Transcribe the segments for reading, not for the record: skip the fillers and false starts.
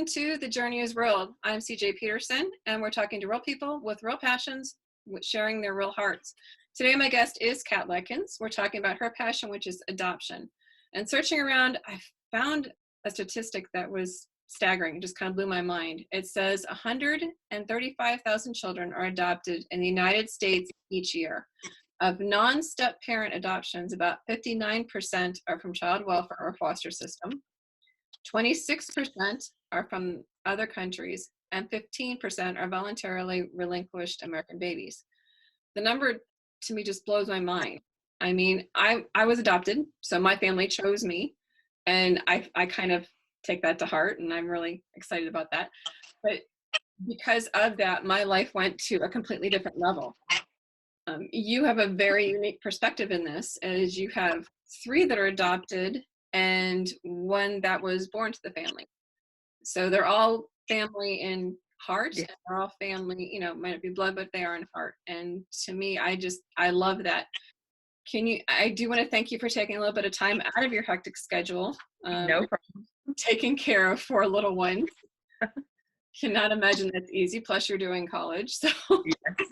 Welcome to The Journey is Real. I'm CJ Peterson, and we're talking to real people with real passions, sharing their real hearts. Today, my guest is Kat Ledkins. We're talking about her passion, which is adoption. And searching around, I found a statistic that was staggering. It just kind of blew my mind. It says 135,000 children are adopted in the United States each year. Of non-step-parent adoptions, about 59% are from child welfare or foster system. 26% are from other countries, and 15% are voluntarily relinquished American babies. The number to me just blows my mind. I mean, I was adopted, so my family chose me, and I kind of take that to heart, and I'm really excited about that. But because of that, my life went to a completely different level. You have a very unique perspective in this, as you have 3 that are adopted and 1 that was born to the family. So they're all family in heart, and they're all family, you know, might not be blood, but they are in heart. And to me, I love that. I do want to thank you for taking a little bit of time out of your hectic schedule. No problem. Taking care of 4 little ones. Cannot imagine that's easy. Plus you're doing college. So, Yes.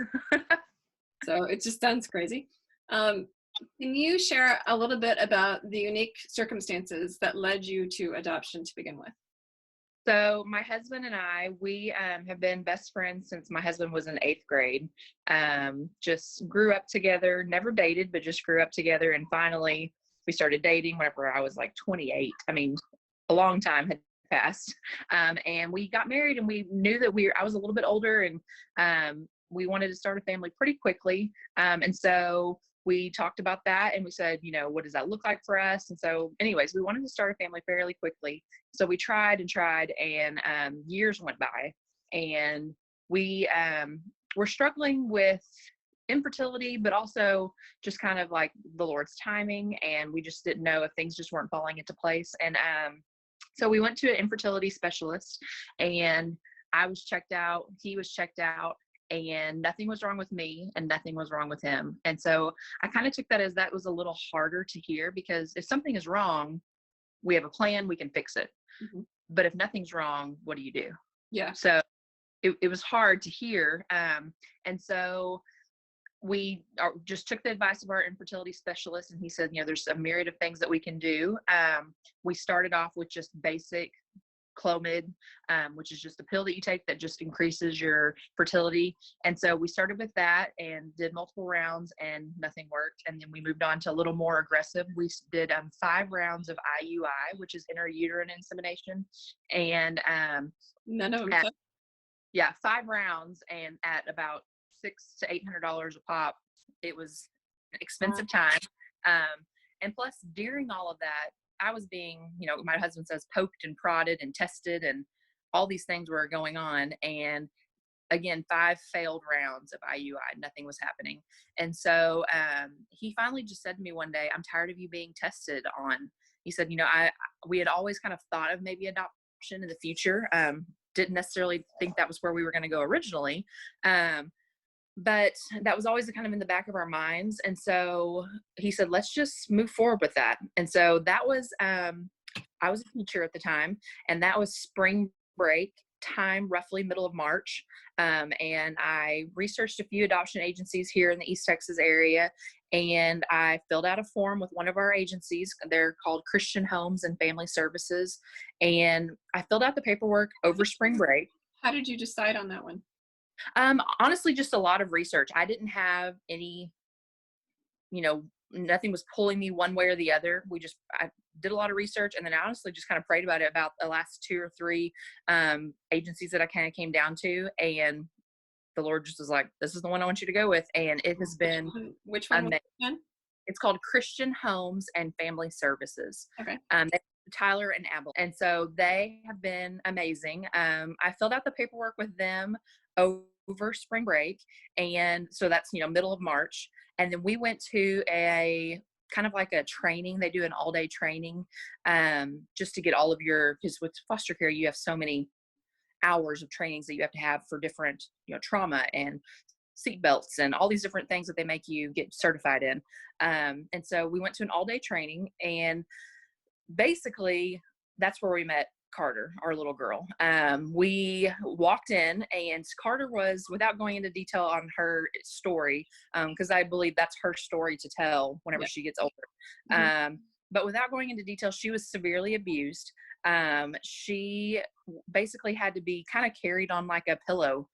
so it just sounds crazy. Can you share a little bit about the unique circumstances that led you to adoption to begin with? So my husband and I, we have been best friends since my husband was in 8th grade. Just grew up together, never dated, but just grew up together. And finally we started dating whenever I was like 28. I mean, a long time had passed. And we got married, and we knew that I was a little bit older, and we wanted to start a family pretty quickly. And so we talked about that, and we said, you know, what does that look like for us? And so anyways, we wanted to start a family fairly quickly. So we tried and tried, and years went by, and we were struggling with infertility, but also just kind of like the Lord's timing. And we just didn't know if things just weren't falling into place. And so we went to an infertility specialist, and I was checked out, he was checked out, and nothing was wrong with me and nothing was wrong with him. And so I kind of took that as that was a little harder to hear, because if something is wrong, we have a plan, we can fix it. Mm-hmm. But if nothing's wrong, what do you do? Yeah. So it was hard to hear. And so we just took the advice of our infertility specialist, and he said, you know, there's a myriad of things that we can do. We started off with just basic Clomid, which is just a pill that you take that just increases your fertility. And so we started with that and did multiple rounds, and nothing worked. And then we moved on to a little more aggressive. We did 5 rounds of IUI, which is intrauterine insemination. And none of them. Yeah, 5 rounds, and at about $600 to $800 a pop. It was an expensive time. And plus, during all of that, I was being, you know, my husband says, poked and prodded and tested, and all these things were going on. And again, 5 failed rounds of IUI, nothing was happening. And so he finally just said to me one day, I'm tired of you being tested on. He said, you know, we had always kind of thought of maybe adoption in the future. Didn't necessarily think that was where we were going to go originally. But that was always kind of in the back of our minds. And so he said, let's just move forward with that. And so that was, I was a teacher at the time, and that was spring break time, roughly middle of March. And I researched a few adoption agencies here in the East Texas area, and I filled out a form with one of our agencies. They're called Christian Homes and Family Services. And I filled out the paperwork over spring break. How did you decide on that one? Honestly, just a lot of research. I didn't have any, you know, nothing was pulling me one way or the other. I did a lot of research, and then I honestly just kind of prayed about it about the last 2 or 3 agencies that I kind of came down to. And the Lord just was like, this is the one I want you to go with. And it has been which one? It's called Christian Homes and Family Services. Okay. Tyler and Abel. And so they have been amazing. I filled out the paperwork with them over spring break. And so that's, you know, middle of March. And then we went to a kind of like a training. They do an all-day training just to get all of because with foster care, you have so many hours of trainings that you have to have for different, you know, trauma and seat belts and all these different things that they make you get certified in. And so we went to an all-day training, and basically that's where we met Carter, our little girl. We walked in, and Carter was, without going into detail on her story, because I believe that's her story to tell whenever she gets older. Mm-hmm. But without going into detail, she was severely abused. She basically had to be kind of carried on like a pillow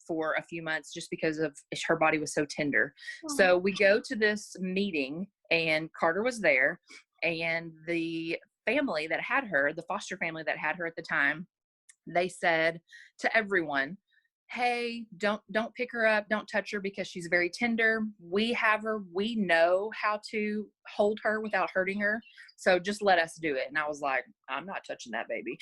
for a few months just because of her body was so tender. So we go to this meeting, and Carter was there, and the family that had her, the foster family that had her at the time, they said to everyone, hey, don't pick her up, don't touch her because she's very tender. We have her, we know how to hold her without hurting her, so just let us do it. And I was like, I'm not touching that baby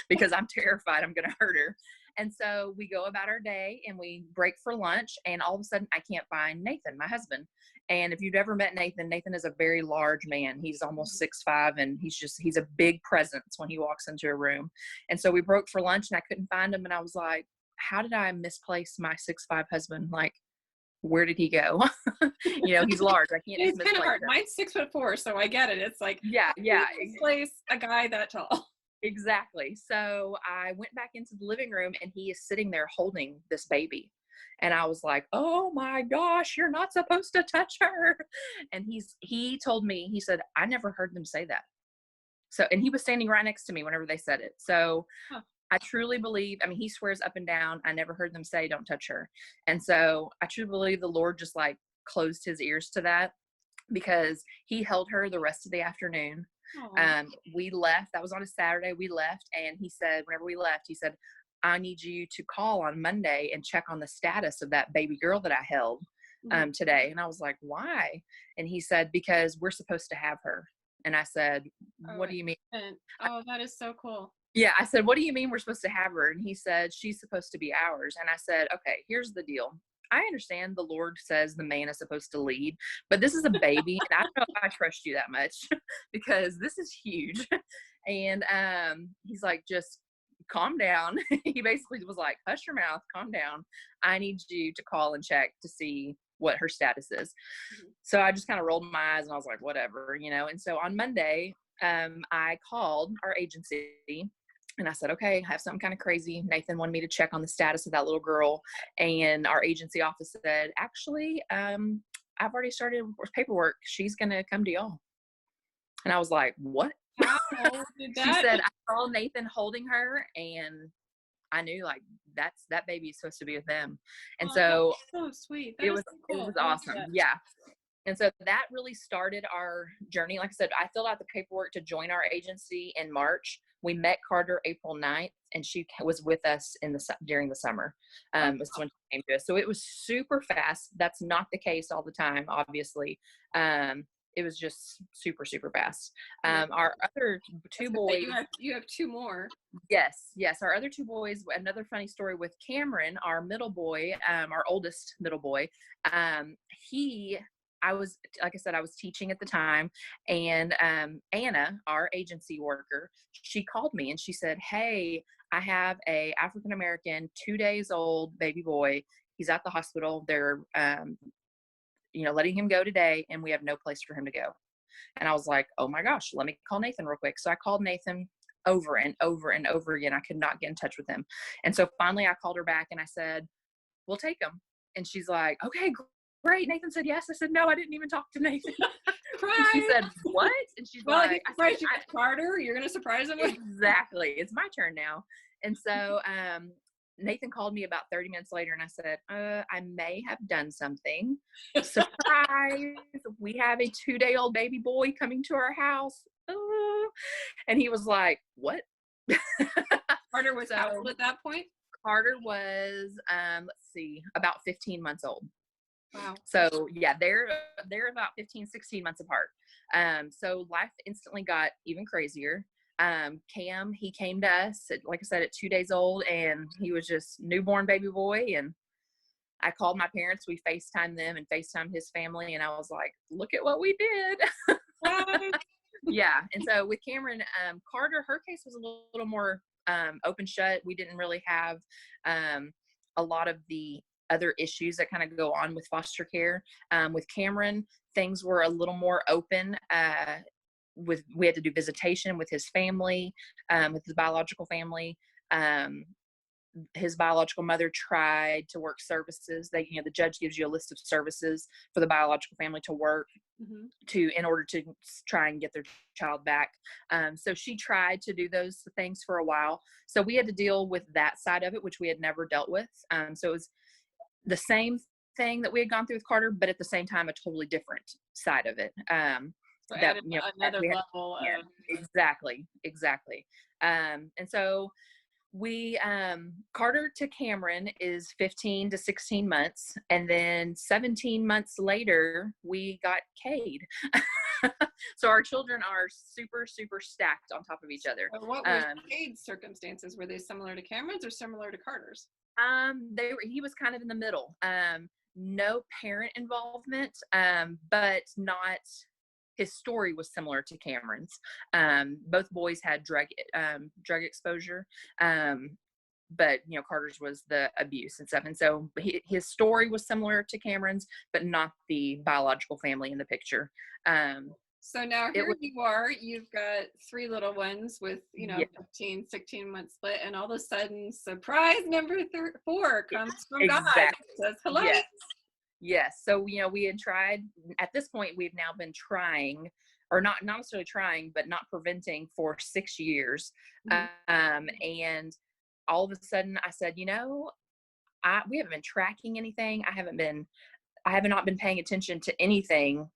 because I'm terrified I'm gonna hurt her. And so we go about our day, and we break for lunch, and all of a sudden I can't find Nathan, my husband. And if you've ever met Nathan, Nathan is a very large man. He's almost 6'5", and he's a big presence when he walks into a room. And so we broke for lunch, and I couldn't find him. And I was like, how did I misplace my 6'5" husband? Like, where did he go? He's large. I can't It's just kind of misplace hard. him. Mine's 6'4", so I get it. It's like, Yeah. misplace a guy that tall. Exactly. So I went back into the living room, and he is sitting there holding this baby. And I was like, oh my gosh, you're not supposed to touch her. And he told me, he said, I never heard them say that. So, and he was standing right next to me whenever they said it. So I truly believe, I mean, he swears up and down, I never heard them say, don't touch her. And so I truly believe the Lord just like closed his ears to that, because he held her the rest of the afternoon. We left, that was on a Saturday, we left, and he said, whenever we left, he said, I need you to call on Monday and check on the status of that baby girl that I held today. And I was like, why? And he said, because we're supposed to have her. And I said, what do you mean? Oh, that is so cool. Yeah, I said, what do you mean we're supposed to have her? And he said, she's supposed to be ours. And I said, okay, here's the deal. I understand the Lord says the man is supposed to lead, but this is a baby, and I don't know if I trust you that much because this is huge. And he's like, just calm down. He basically was like, hush your mouth, calm down. I need you to call and check to see what her status is. So I just kind of rolled my eyes, and I was like, whatever, And so on Monday, I called our agency, and I said, okay, I have something kind of crazy. Nathan wanted me to check on the status of that little girl. And our agency office said, actually, I've already started with paperwork. She's going to come to y'all. And I was like, what? How did that? She said, I saw Nathan holding her, and I knew like that baby is supposed to be with them. And so sweet. It was awesome. Yeah. And so that really started our journey. Like I said, I filled out the paperwork to join our agency in March. We met Carter April 9th, and she was with us during the summer. Was when she came to us. So it was super fast. That's not the case all the time, obviously. It was just super, super fast. Our other two boys. You have two more. Yes. Our other two boys, another funny story with Cameron, our middle boy, our oldest middle boy. I was, like I said, I was teaching at the time, and Anna, our agency worker, she called me and she said, hey, I have a African-American 2 days old baby boy. He's at the hospital. They're, letting him go today, and we have no place for him to go. And I was like, oh my gosh, let me call Nathan real quick. So I called Nathan over and over and over again. I could not get in touch with him. And so finally I called her back, and I said, we'll take him. And she's like, okay, great. Nathan said yes. I said, no, I didn't even talk to Nathan. And she said, what? And she's like, I said, Carter, you're going to surprise him? Exactly. It's my turn now. And so Nathan called me about 30 minutes later, and I said, I may have done something. Surprise. We have a 2-day-old baby boy coming to our house. And he was like, what? Carter was how old at that point? Carter was, about 15 months old. Wow. So yeah, they're about 15, 16 months apart. So life instantly got even crazier. Cam, he came to us like I said, at 2 days old, and he was just newborn baby boy. And I called my parents, we FaceTimed them and FaceTimed his family. And I was like, look at what we did. Yeah. And so with Cameron, Carter, her case was a little more, open shut. We didn't really have, a lot of the other issues that kind of go on with foster care. With Cameron, things were a little more open. we had to do visitation with his family, with his biological family. His biological mother tried to work services. The judge gives you a list of services for the biological family to work in order to try and get their child back. So she tried to do those things for a while. So we had to deal with that side of it, which we had never dealt with. So it was the same thing that we had gone through with Carter, but at the same time, a totally different side of it. So added another level of exactly. And so we Carter to Cameron is 15 to 16 months, and then 17 months later we got Cade. So our children are super stacked on top of each other. So what were Cade's circumstances? Were they similar to Cameron's or similar to Carter's? He was kind of in the middle. No parent involvement, but not. His story was similar to Cameron's. Both boys had drug exposure, but Carter's was the abuse and stuff. And so his story was similar to Cameron's, but not the biological family in the picture. So now here you are, you've got 3 little ones with, 15, 16 month split, and all of a sudden, surprise, number 4 comes from God. Says hello. Yes. So, we had tried, at this point, we've now been trying, or not necessarily trying, but not preventing for 6 years. And all of a sudden I said, we haven't been tracking anything. I have not been paying attention to anything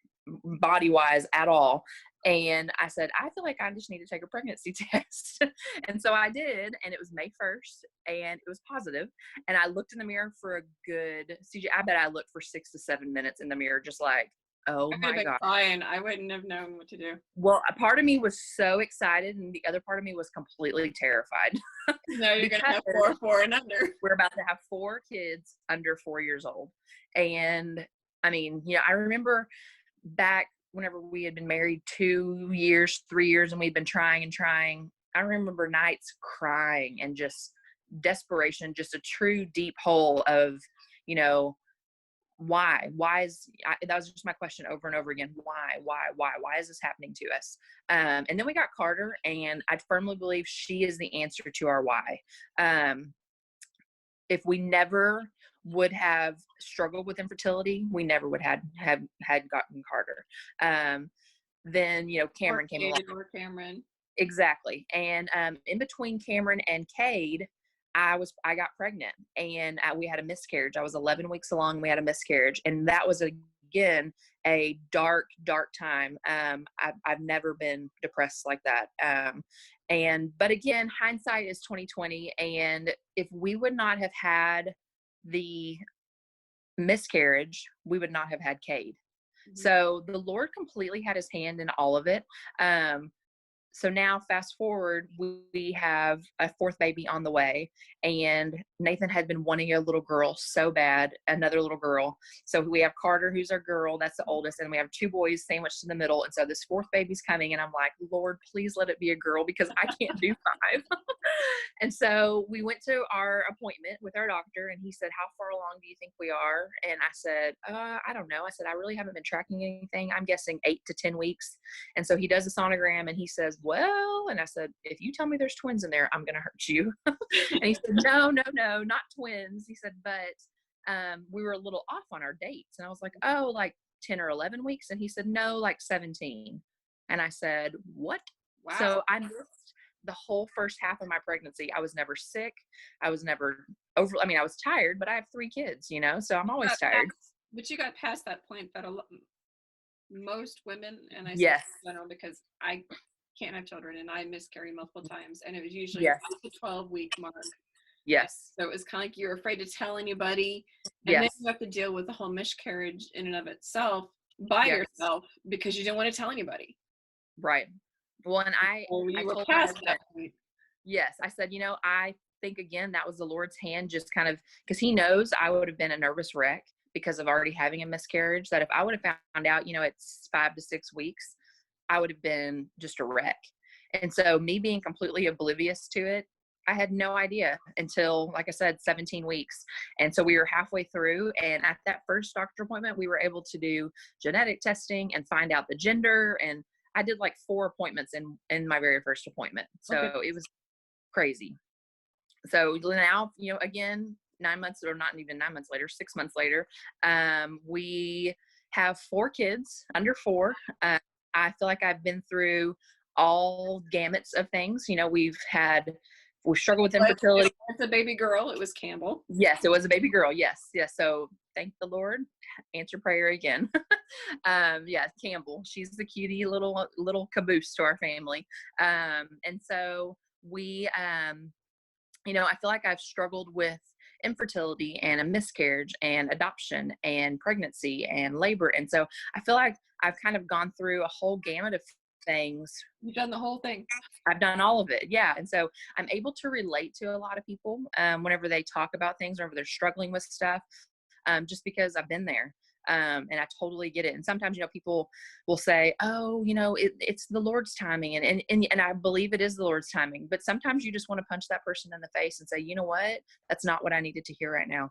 body wise at all. And I said, I feel like I just need to take a pregnancy test. And so I did, and it was May 1st, and it was positive. And I looked in the mirror for a good, CJ, I bet I looked for 6 to 7 minutes in the mirror, just like, oh my God. I wouldn't have known what to do. Well, a part of me was so excited, and the other part of me was completely terrified. No, you're going to have 4 and under. We're about to have 4 kids under 4 years old. And I mean, I remember back whenever we had been married 2 years, 3 years, and we'd been trying and trying, I remember nights crying and just desperation, just a true deep hole of, why that was just my question over and over again. Why is this happening to us? And then we got Carter, and I firmly believe she is the answer to our why. If we never would have struggled with infertility, we never would have gotten Carter. Then, Cameron came along. Or Cameron. Exactly. And in between Cameron and Cade, I got pregnant, and we had a miscarriage. I was 11 weeks along. We had a miscarriage, and that was again a dark time. I've never been depressed like that. But again, hindsight is 2020. And if we would not have had the miscarriage, we would not have had Cade. So the Lord completely had his hand in all of it. So now fast forward, we have a 4th baby on the way, and Nathan had been wanting a little girl so bad, another little girl. So we have Carter, who's our girl, that's the oldest, and we have 2 boys sandwiched in the middle. And so this 4th baby's coming, and I'm like, Lord, please let it be a girl, because I can't do 5. And so we went to our appointment with our doctor, and he said, how far along do you think we are? And I said, I don't know. I said, I really haven't been tracking anything. I'm guessing 8 to 10 weeks. And so he does a sonogram, and he says, well, and I said, if you tell me there's twins in there, I'm going to hurt you. And he said, no, not twins. He said, but we were a little off on our dates. And I was like, oh, like 10 or 11 weeks. And he said, no, like 17. And I said, what? Wow. So I missed the whole first half of my pregnancy. I was never sick. I was never I was tired, but I have 3 kids, so I'm always tired. But you got past that point that most women, and I say yes, in general, because I can't have children and I miscarry multiple times, and it was usually yes. the 12-week mark. Yes. So it was kind of like you're afraid to tell anybody, and yes. then you have to deal with the whole miscarriage in and of itself by yes. yourself, because you didn't want to tell anybody. Right. Well, and I were past that point. Yes, I said, I think again that was the Lord's hand, just kind of because He knows I would have been a nervous wreck because of already having a miscarriage. That if I would have found out, it's 5 to 6 weeks, I would have been just a wreck. And so me being completely oblivious to it, I had no idea until, like I said, 17 weeks. And so we were halfway through, and at that first doctor appointment, we were able to do genetic testing and find out the gender. And I did like 4 appointments in my very first appointment. Okay. So it was crazy. So now, again, 9 months, or not even 9 months later, 6 months later, we have 4 kids under 4. I feel like I've been through all gamuts of things. We struggled with infertility. It's a baby girl. It was Campbell. Yes, it was a baby girl. Yes. So thank the Lord. Answer prayer again. Yeah, Campbell. She's the cutie little caboose to our family. And so we, I feel like I've struggled with infertility and a miscarriage and adoption and pregnancy and labor. And so I feel like I've kind of gone through a whole gamut of things. You've done the whole thing. I've done all of it. Yeah. And so I'm able to relate to a lot of people whenever they talk about things, whenever they're struggling with stuff, just because I've been there. And I totally get it. And sometimes, people will say, oh, it's the Lord's timing. And I believe it is the Lord's timing. But sometimes you just want to punch that person in the face and say, you know what? That's not what I needed to hear right now.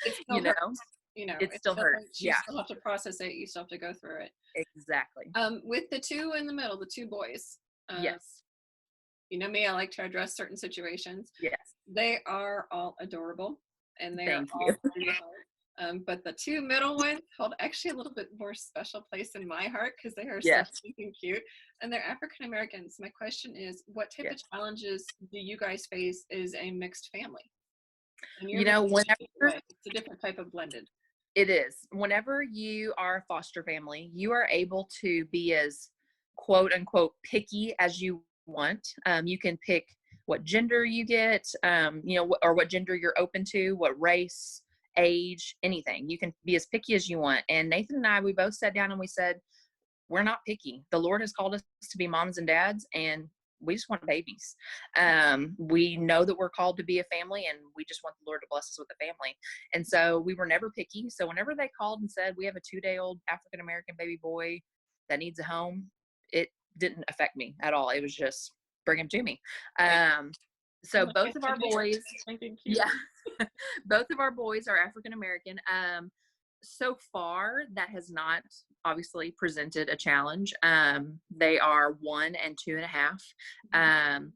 It still hurts. It still hurts. You still have to process it. You still have to go through it. Exactly. With the 2 in the middle, the 2 boys. Yes. You know me, I like to address certain situations. Yes. They are all adorable, and they Thank are you. all really hard. But the 2 middle ones hold actually a little bit more special place in my heart because they are Yes. so sweet and cute, and they're African Americans. My question is, what type of challenges do you guys face as a mixed family? And whenever it's a different type of blended. it is, whenever you are a foster family, you are able to be as quote unquote picky as you want. You can pick what gender you get, or what gender you're open to, what race, age, anything. You can be as picky as you want. And Nathan and I, we both sat down and we said, we're not picky. The Lord has called us to be moms and dads, and we just want babies. We know that we're called to be a family, and we just want the Lord to bless us with a family. And so we were never picky. So whenever they called and said, we have a 2-day-old African-American baby boy that needs a home, it didn't affect me at all. It was just bring him to me. So both of our boys, both of our boys are African-American. So far, that has not obviously presented a challenge. They are 1 and 2.5.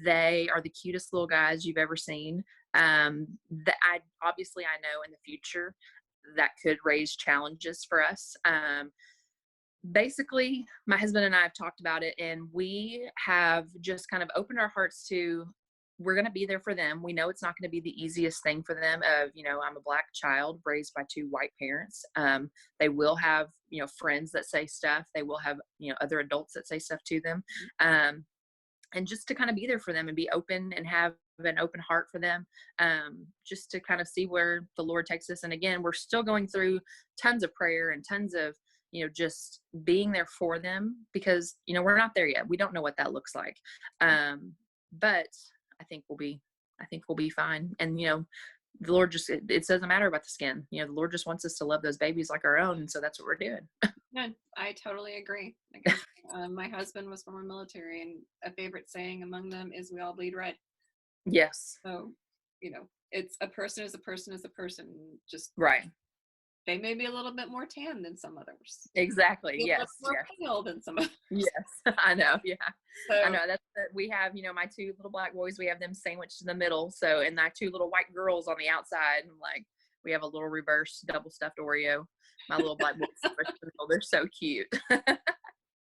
They are the cutest little guys you've ever seen. That I know in the future that could raise challenges for us. Basically, my husband and I have talked about it, and we have just kind of opened our hearts to, we're going to be there for them. We know it's not going to be the easiest thing for them. I'm a Black child raised by 2 white parents. They will have, friends that say stuff. They will have, other adults that say stuff to them. And just to kind of be there for them and be open and have an open heart for them, just to kind of see where the Lord takes us. And again, we're still going through tons of prayer and tons of, just being there for them, because, we're not there yet. We don't know what that looks like. But I think we'll be fine. And, the Lord just, it doesn't matter about the skin. The Lord just wants us to love those babies like our own. And so that's what we're doing. Yeah, I totally agree. My husband was former military, and a favorite saying among them is, we all bleed red. Yes. So, it's a person is a person is a person. Just right. They may be a little bit more tan than some others. Exactly. Yes. More pale than some others. Yes, I know. Yeah. So, I know we have, my 2 little Black boys, we have them sandwiched in the middle. So, and my 2 little white girls on the outside, and we have a little reverse double stuffed Oreo. My little Black boys, they're so cute.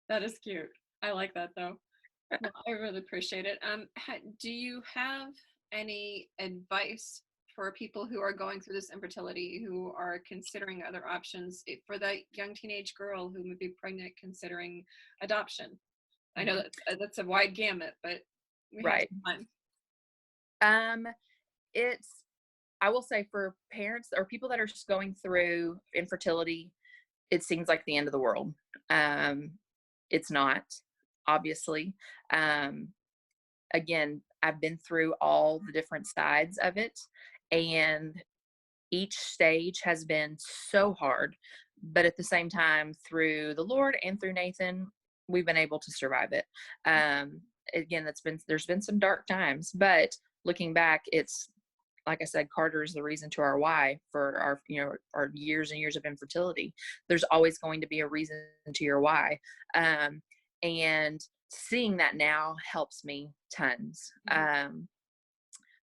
That is cute. I like that though. Well, I really appreciate it. Do you have any advice for people who are going through this infertility, who are considering other options, for that young teenage girl who may be pregnant considering adoption? I know that's a wide gamut, but we have some time. I will say, for parents or people that are just going through infertility, it seems like the end of the world. It's not, obviously. Again, I've been through all the different sides of it, and each stage has been so hard, but at the same time, through the Lord and through Nathan, we've been able to survive it. Again, there's been some dark times, but looking back, it's, like I said, Carter is the reason to our why for our years and years of infertility. There's always going to be a reason to your why. And seeing that now helps me tons. Mhm.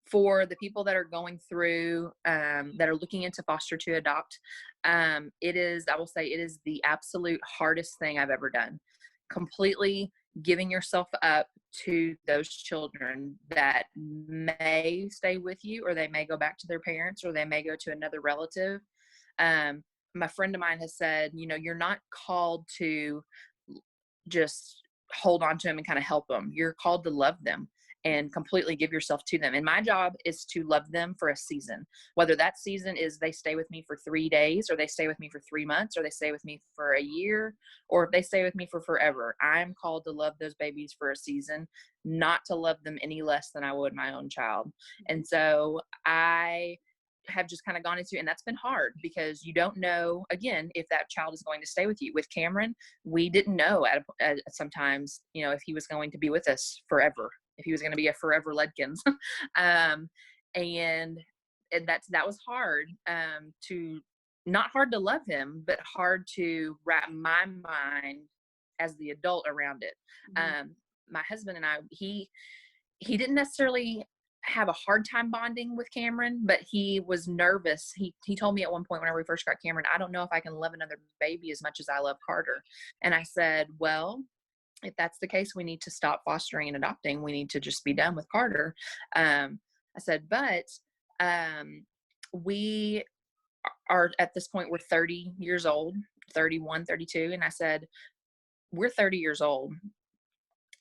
For the people that are going through, that are looking into foster to adopt, it is, I will say, it is the absolute hardest thing I've ever done. Completely giving yourself up to those children that may stay with you, or they may go back to their parents, or they may go to another relative. Um, my friend of mine has said, you're not called to just hold on to them and kind of help them. You're called to love them and completely give yourself to them. And my job is to love them for a season, whether that season is they stay with me for 3 days, or they stay with me for 3 months, or they stay with me for a year, or if they stay with me for forever. I'm called to love those babies for a season, not to love them any less than I would my own child. And so I have just kind of gone into, and that's been hard because you don't know, again, if that child is going to stay with you. With Cameron, we didn't know at sometimes, if he was going to be with us forever, if he was going to be a forever Ledkins. um, and that was hard, to, not hard to love him, but hard to wrap my mind as the adult around it. Mhm. My husband and I, he didn't necessarily have a hard time bonding with Cameron, but he was nervous. He told me at one point whenever we first got Cameron, I don't know if I can love another baby as much as I love Carter. And I said, well, if that's the case, we need to stop fostering and adopting. We need to just be done with Carter. I said, but we are at this point, we're 30 years old, 31, 32. And I said, we're 30 years old.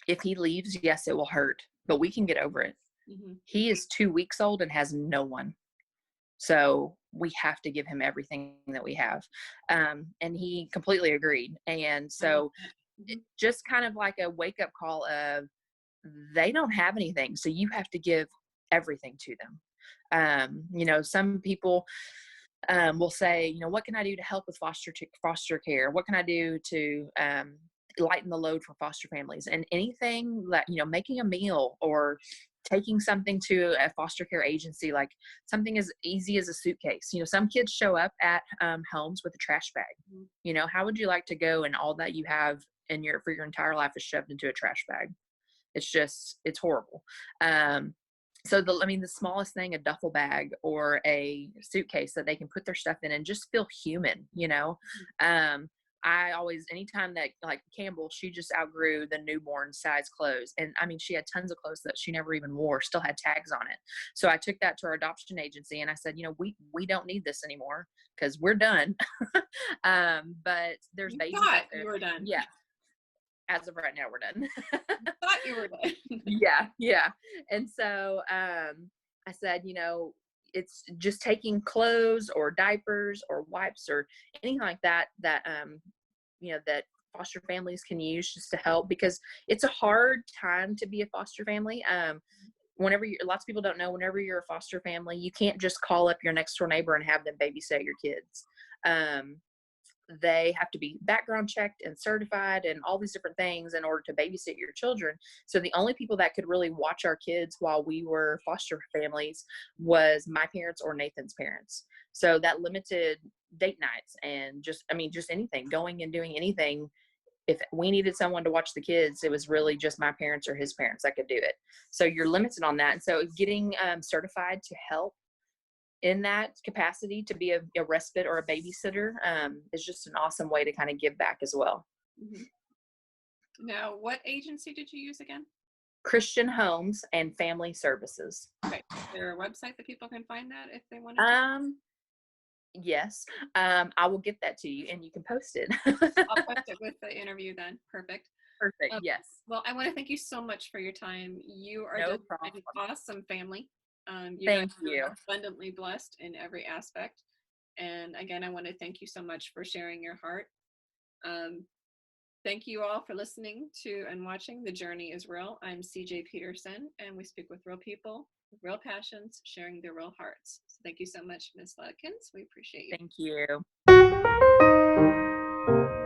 If he leaves, yes, it will hurt, but we can get over it. Mhm. He is 2 weeks old and has no one. So we have to give him everything that we have. And he completely agreed. And I love so that. it Mhm. just kind of like a wake up call of, they don't have anything. So you have to give everything to them. Some people will say, what can I do to help with foster care? What can I do to lighten the load for foster families? And anything that, making a meal or taking something to a foster care agency, like something as easy as a suitcase. Some kids show up at homes with a trash bag. Mhm. How would you like to go and all that you have for your entire life is shoved into a trash bag? It's horrible. So the smallest thing, a duffel bag or a suitcase that they can put their stuff in and just feel human. Um, I always, anytime that, like Campbell, she just outgrew the newborn size clothes. And she had tons of clothes that she never even wore, still had tags on it. So I took that to our adoption agency and I said, we don't need this anymore because we're done. But there's You babies thought out there. you were done. Yeah. As of right now, we're done. Thought you were done. Yeah. And so I said, it's just taking clothes or diapers or wipes or anything like that foster families can use just to help, because it's a hard time to be a foster family. Lots of people don't know, whenever you're a foster family, you can't just call up your next door neighbor and have them babysit your kids. They have to be background checked and certified and all these different things in order to babysit your children. So the only people that could really watch our kids while we were foster families was my parents or Nathan's parents. So that limited date nights and just anything, going and doing anything. If we needed someone to watch the kids, it was really just my parents or his parents that could do it. So you're limited on that. And so getting certified to help in that capacity, to be a respite or a babysitter, is just an awesome way to kind of give back as well. Mhm. Now, what agency did you use again? Christian Homes and Family Services. Okay. Is there a website that people can find that if they wanted to? Um, yes. I will get that to you and you can post it. I'll post it with the interview then. Perfect. Perfect. Um, Yes. well, I want to thank you so much for your time. You are No just problem. an awesome family. You guys Thank are you. abundantly blessed in every aspect. And again, I want to thank you so much for sharing your heart. Um, Thank you all for listening to and watching The Journey is Real. I'm CJ Peterson, and we speak with real people, with real passions, sharing their real hearts. So thank you so much, Ms. Ledkins. We appreciate you. Thank you.